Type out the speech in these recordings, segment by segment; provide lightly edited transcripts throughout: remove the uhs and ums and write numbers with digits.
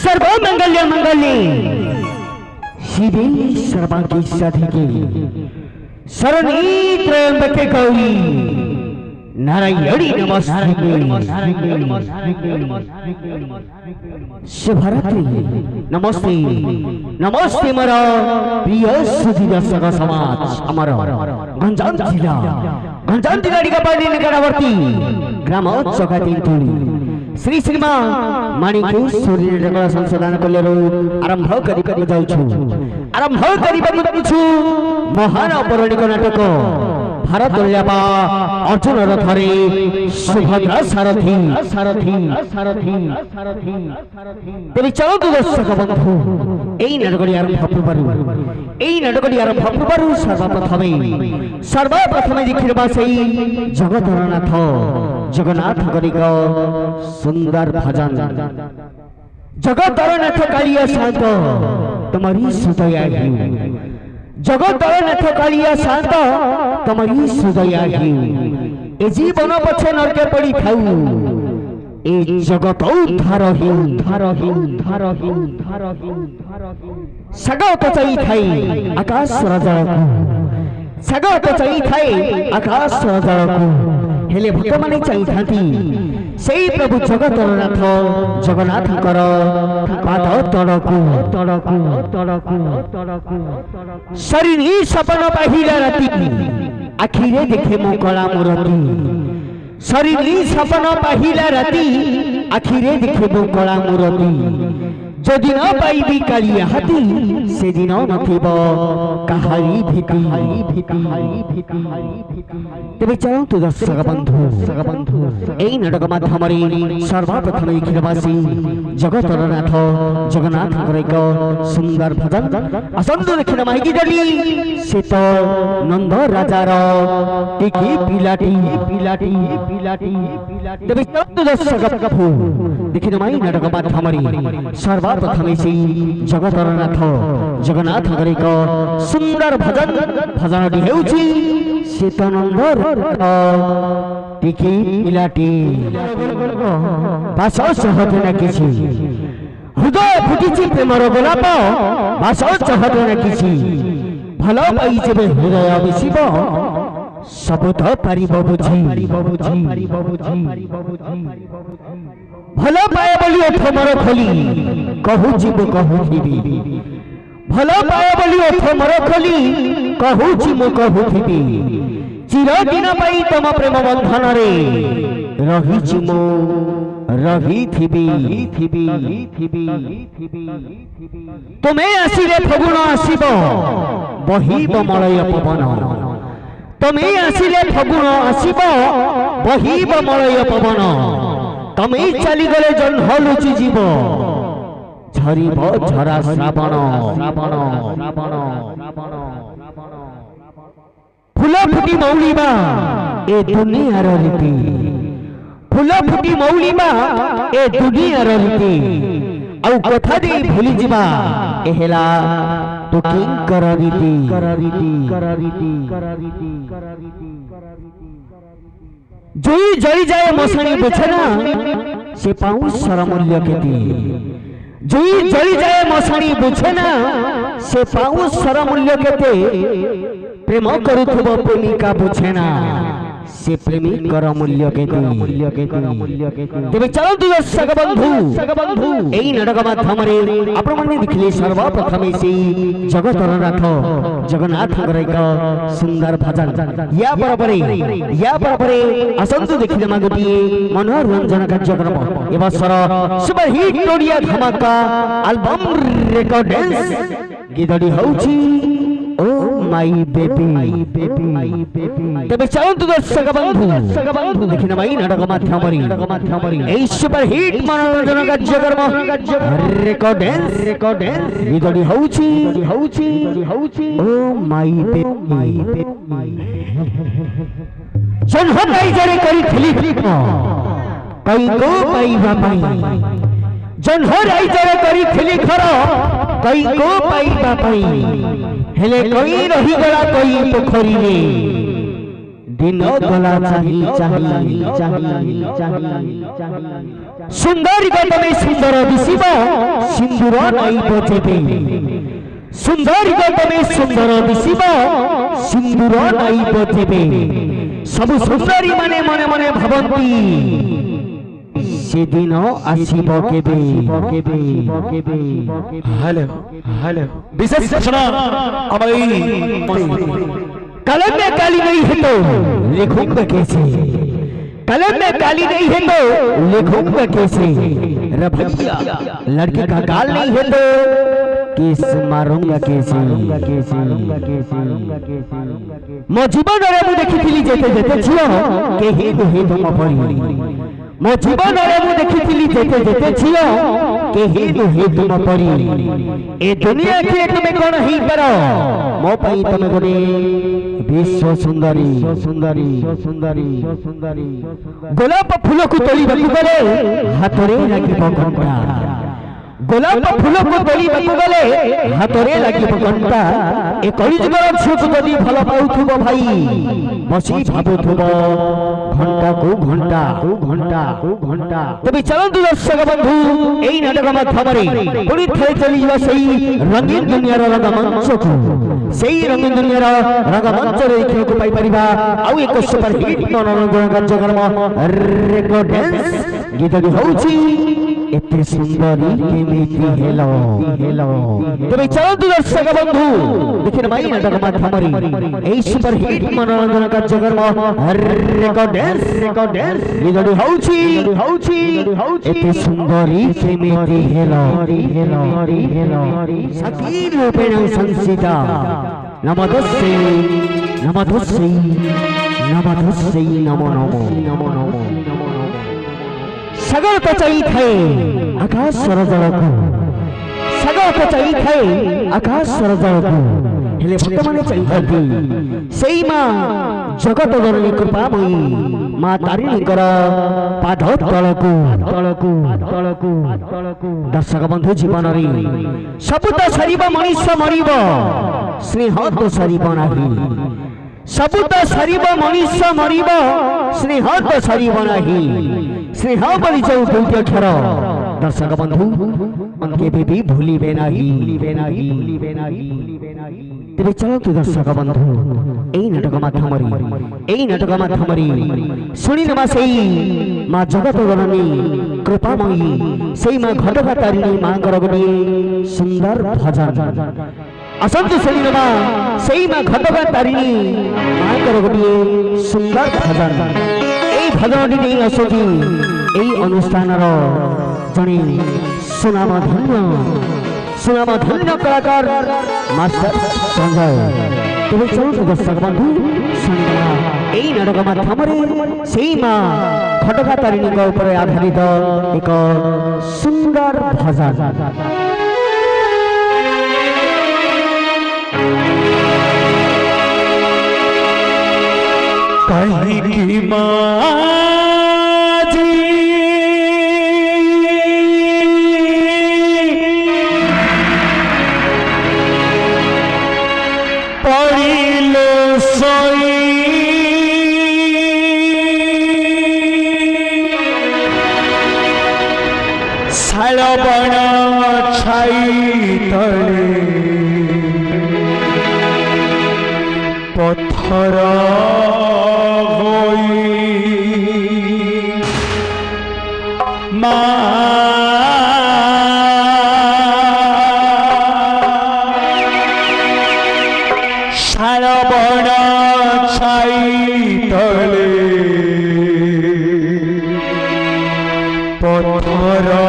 सर्वमंगल्य मंगल्ये शिवे सर्वांगी साधिके शरणी त्र्यंबके गौरी नारायणी नमस्ते। शुभरात्रि नमस्ते नमस्ते मेरा प्रिय सुधी दर्शक समाज। अमर गंजाम जिला निकटवर्ती निकटवर्ती ग्राम जगातीनतुली श्री श्रीमा माणिकेश्वरी नाटक संशोधन कल्याण आरंभ करू महान पौराणिक नाटक भारत ल्याबा अर्जुन रथरे सुभद्रा सारथी तेरे चलतु दर्शक बंधु এই নাটকটি আরম্ভ পূর্বরু সর্বপ্রথমে দেখিবা সেই জগতরনাথ जगन्नाथ गरिक सुंदर भजन। जगतरनाथ कालिया शांत तुम्हारी सुदया ही, जगतरनाथ कालिया शांत तुम्हारी सुदया ही। ए जीवन पछे नरके पड़ी थाऊ ए जगत उद्धार ही सगत चाहि थाई आकाश रजळकु, सगत चाहि थाई आकाश रजळकु। हेले भक्त माने चाहि थांती सेई प्रभु जगतरनाथ जगन्नाथकर पाद तड़कु शरीरी सपन पाहिला राती आखिरे देखे मो कला मूर्ति। शरीरी सपन पाहिला राती आखिरे देखे मो कला मूर्ति। जदि न पाइबी कालिया हाथी से दिन नथिब काहारी भीति। तेरे चलतु दर्शक बंधु এই নাটক মাধ্যমে সর্বপ্রথমে দেখিবাসী জগতরনাথ জগন্নাথଙ୍କର ଏକ ସୁନ୍ଦର ଭଜନ ଆସନ୍ତୁ ଦେଖିବା ମାଇକି ଡଲି ସେ ତ ନନ୍ଦ ରାଜାର ଟିକି ପିଲାଟି। ତେବେ ଚଲତୁ ଦର୍ଶକ ବନ୍ଧୁ ଦେଖିବା ମାଇ ନାଟକ ମାଧ୍ୟମରେ ସର୍ବପ୍ରଥମେ সেই ଜଗତରନାଥ ଜଗନ୍ନାଥଙ୍କର ଏକ ସୁନ୍ଦର ଭଜନଟି ହେଉଛି ସେ ତ ନନ୍ଦ टिकी पिलाटी। बास चहते न किसी हृदय फुटी प्रेमर गोलाप बास चहते न किसी भल पाई जेबे हृदय मिशिब सब तो पारिब बुझी। भल पाए बोली ओठ मोर खोली कहू जीव कहूथिबी, भल पाए बोली ओठ मोर खोली कहू जीव कहूथिबी। चिरदिन पाई तम प्रेम बंधन रे रहिछि मो रहिथिबी। तुमे आसिले फगुण आसिब बहिब मलय पवन, तुमे आसिले फगुण आसिब बहिब मलय पवन। तुमे चली गले जन्म लुचि जीव झरिब झरा श्रावण। फूल फुटी मौलिबा ए दुनियार रीति, फूल फुटी मौलिबा ए दुनियार रीति। आउ कथा दे भूली जिबा ए हेला तो किंकर रीति। जोई जई जाए मसाणी बुझेना से पाऊ सर मूल्य केती। जोई जई जाए मसाणी बुझेना से पाऊ सर मूल्य केते। प्रेम करुथुब प्रेमिका बुझेना से प्रेमिकर मूल्य केते। तेबे चलतु दर्शक बंधु এই নাটক মাধ্যমে আপনারা দেখিলে সর্বপ্রথমে সেই জগতরনাথ জগন্নাথଙ୍କର ଏକ ସୁନ୍ଦର ଭଜନ। या পরে আসন্তু দেখিলে মা গোটিয়ে মনোরঞ্জন কার্যক্রম এ বছর সুপার হিট ওড়িয়া ধামাকা আলবম রেকর্ডেন্স গীতটি হଉଛି ओ माई बेबी। तेबे चलतु दर्शक बंधु देखिना माई नाटक माध्यमरे এই সুপার হিট মনোরঞ্জন কার্যক্রম রেকর্ডেন্স গীতটি হଉଛି ओ माई बेबी। जन्म राइजरे करिथिली कई को पाइबा पाई, जन्म राइजरे करिथिली घर कई को पाइबा पाई। हेले कई रही गला कई पोखरी रे दिन गला चाही चाही चाही चाही सुंदर गतमे सुंदर दिशिब सिंदूर नाई बजेबे सुंदर गतमे सुंदर दिशिब सिंदूर नाई बजेबे सब सुंदरी माने मने मने भाबंती सेदिन आसीब केबे केबे केबे हेलो हेलो विशेष घोषणा अमई कलम में काली नहीं है तो लिखूंगा कैसे कलम में काली नहीं है तो लिखूंगा कैसे रे भैया लड़के का गाल नहीं है तो किस मारूंगा कैसे मो जीवन रे मु देखिथिली जेते जेते छियो के हे तुम पड़ी मो जीवन रे मु देखिथिली जेते जेते छियो के हे तुम पड़ी ए दुनिया के तुम कोन ही करो मो पई तुम गोटे विश्व सुंदरी सुंदरी सुंदरी सुंदरी गोलाप फूल को तोली गले हाथरे लागी घंटा गोलाप फूल को तोली गले हाथरे लागी घंटा ए कलिजुगर झुक जदी भल पाउथुबो भाई बसी भाबुथुबो घंटा को घंटा घंटा घंटा तबे चलंतु दर्शक बंधु एई नाटक माध्यमरे पुणी थे चली जा सही रंगीन दुनिया रो रंगमंच को सही रंगीन दुनिया रो रंगमंच रे देखियो को पाई परिबा आउ एक सुपर हिट मनोरंजन कार्यक्रम रेकॉर्ड डांस गीत होउची एते सुंदरी केमिति हेलो हेलो तबे चलंतु दर्शक बंधु देखिन भाई नाटक माध्यमरे एई सुपर हिट मनोरंजन कार्यक्रम रेकॉर्ड डांस गीत होउची एते सुंदरी केमिति हेलो हेलो हेलो सती रूपेण संसिता नमोदस्यै नमोदस्यै नमोदस्यै नमो नमो नमो नमो सगर तो चाहिए थे आकाश सरजल को सगर तो चाहिए थे आकाश सरजल को हेले भक्त माने चाहिए सेई मां जगत जननी कृपामयी मां तारिणी कर पाद तलकू तलकू तलकू दर्शक बंधु जीवन रे सब तो सरीब मनुष्य मरिब स्नेह तो सरीब नाही सब तो सरीब मनुष्य मरिब स्नेह तो सरीब नाही स्नेह बलि जाऊ दुर्य क्षर दर्शक बंधु उनके भी भूलिबे नाही तेरे चलो तो दर्शक बंधु एई नाटक माध्यमरे सुनी नमा सेई मां जगत जननी कृपामयी सेई मां घटका तारिणी मां गरगनी सुंदर भजन असंत सुनी नमा सेई मां घटका तारिणी मां गरगनी सुंदर भजन एई भजनटी नहीं आसुची एई अनुष्ठान जने सुनाम धन्य कलाकार मास्टर संजय तेरे चलते दर्शक बंधु सुनिया एई नाटक माध्यमरे सेई मां घटका तारिणी ऊपर आधारित एक सुंदर भजन कहीं की माँ शालबण छाई तले पत्थर शालबण छाई तले पत्थर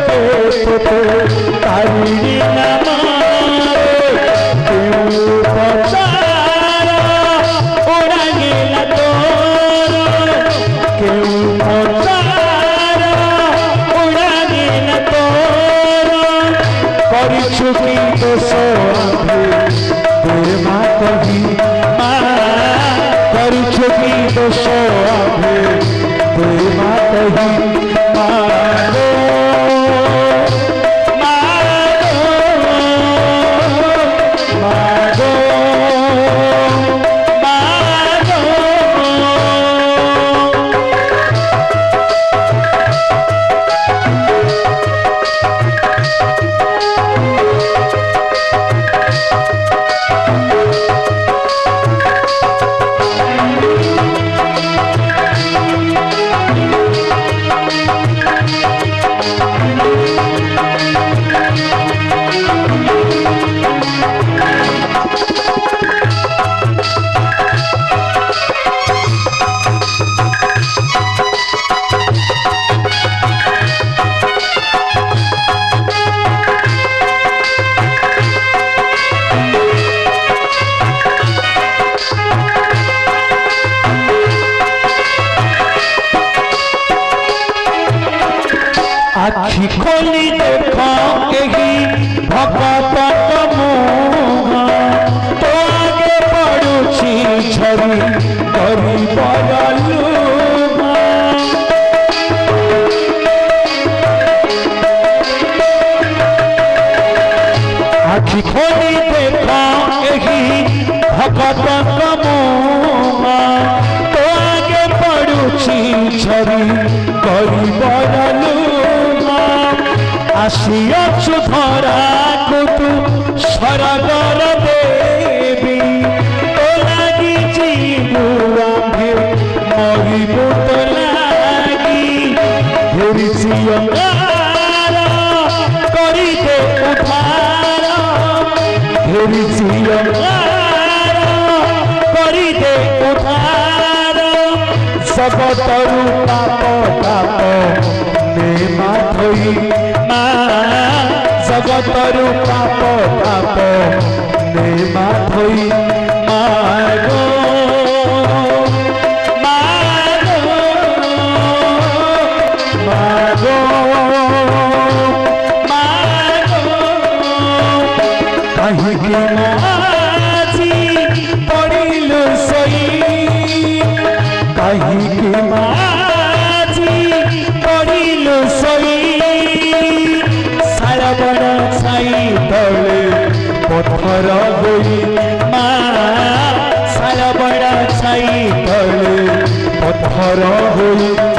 তোতে তারিণী নামারে কেউ পচার ওরা গেল তোর কেউ পচার ওরা গেল তোর করিছু কি দোষ আমি মা কহি মা করিছু কি দোষ আমি মা কহি মা গো মা গো মা গো মা গো आखि खोली देखो एही भगवत मुह तो आगे पड़ुछि छवि गरीब लुह आखि खोली देखो एही भगवत मुह तो आगे पड़ुछि छवि गरीब लुह আসিয়াছু ধরাকু তু সরগর দেবী তো লাগি জীবু আম্ভে মরিবু তো লাগি ধরিছি অঙ্গার করিতে উদ্ধার ধরিছি অঙ্গার করিতে উদ্ধার জগতরু পাপ তাপ নে মাধই জগতরু পাপ তাপ নে মাধই মা গো মা গো মা গো মা গো কাহিকি মাঝি পড়িলু সই কাহিকি মাঝি পড়িলু সই সারাবন ছাই তলে পথর হই মা সারাবন ছাই তলে পথর হই